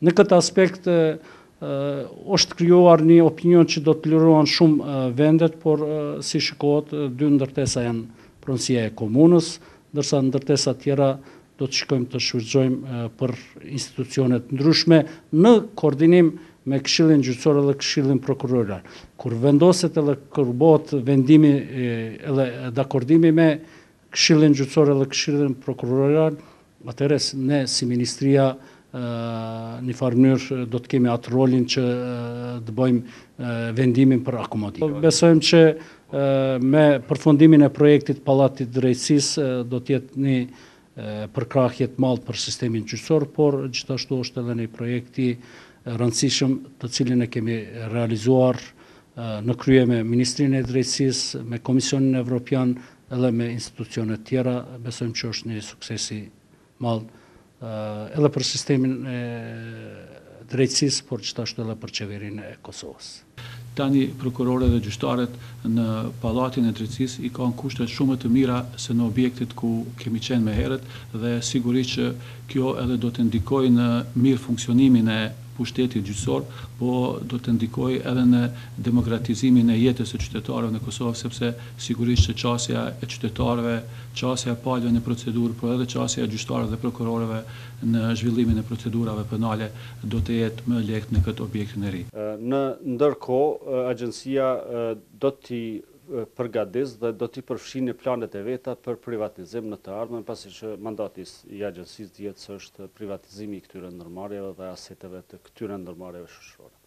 Në këtë aspekt është krijuar një opinion që do të lirohen shumë vendet, por si shikohet, 2 ndërtesa janë pronësia e komunës, ndërsa ndërtesa tjera do të shkojmë të shfrytëzojmë për institucionet ndryshme në koordinim me Këshillin Gjyqësor dhe Këshillin Prokuroral. Kur vendoset edhe kur bëhet vendimi edhe dakordimi me Këshillin Gjyqësor dhe Këshillin Prokuroral, atëherë ne si Ministria në farë mënyrë do të kemi atë rolin që të bëjmë vendimin për akomodim. Besojmë që me përfundimin e projektit Pallatit Drejtësisë do të jetë një përkrahje të madhe për sistemin gjyqësor, por gjithashtu është edhe një projekti rëndësishëm të cilin e kemi realizuar në krye me Ministrinë e Drejtësisë, me Komisionin Evropian edhe me institucionet tjera. Besojmë që është një suksesi madh edhe për sistemin e drejtësisë, por gjithashtu edhe për qeverinë e Kosovës. Tani prokurorët dhe gjyqtarët në Pallatin e Drejtësisë i kanë kushtet shumë të mira se në objektet ku kemi qenë më herët, dhe sigurisht që kjo edhe do të ndikojë në mirë funksionimin e pushtetit gjyqësor, po do të ndikojë edhe në demokratizimin e jetës së qytetarëve në Kosovë, sepse sigurisht që qasja e qytetarëve, qasja e palëve në procedurë, por edhe qasja e gjyqtarëve dhe prokurorëve në zhvillimin e procedurave penale do të jetë më lehtë në këtë objektin e ri. Në ndërkohë, agjencia do t'i përgatis dhe do t'i përfshin në planet e veta për privatizim në të ardhmen, pasi që mandati i agjencisë dihet se është privatizimi i këtyre ndërmarrjeve dhe aseteve të këtyre ndërmarrjeve shoqërore.